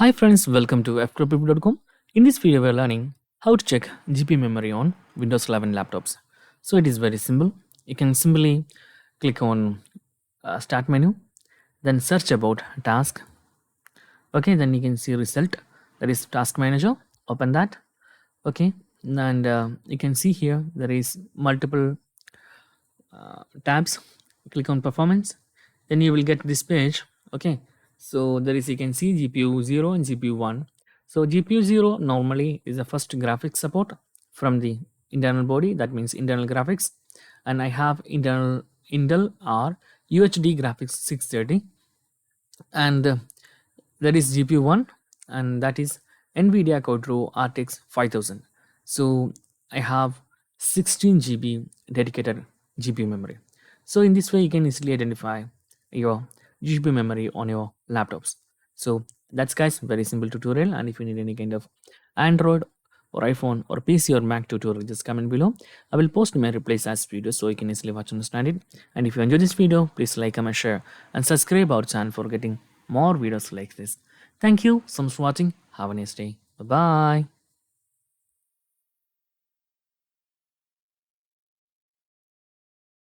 Hi friends, welcome to Ftopreview.com. In this video, we are learning how to check GPU memory on Windows 11 laptops. So it is very simple. You can simply click on Start menu, then search about task. Okay, then you can see result. That is Task Manager. Open that. Okay, and you can see here there is multiple tabs. Click on Performance. Then you will get this page. Okay, so there is, you can see GPU 0 and GPU 1. So GPU 0 normally is the first graphics support from the internal body, that means internal graphics, and I have internal Intel or UHD graphics 630, and there is GPU 1, and that is NVIDIA Quadro RTX 5000. So I have 16 GB dedicated GPU memory. So in this way you can easily identify your GPU memory on your laptops. So that's guys, very simple tutorial, and if you need any kind of Android or iPhone or PC or Mac tutorial, just comment below. I will post my replies as videos so you can easily watch and understand it. And if you enjoyed this video, please like, comment, share and subscribe our channel for getting more videos like this. Thank you so much for watching. Have a nice day. Bye bye.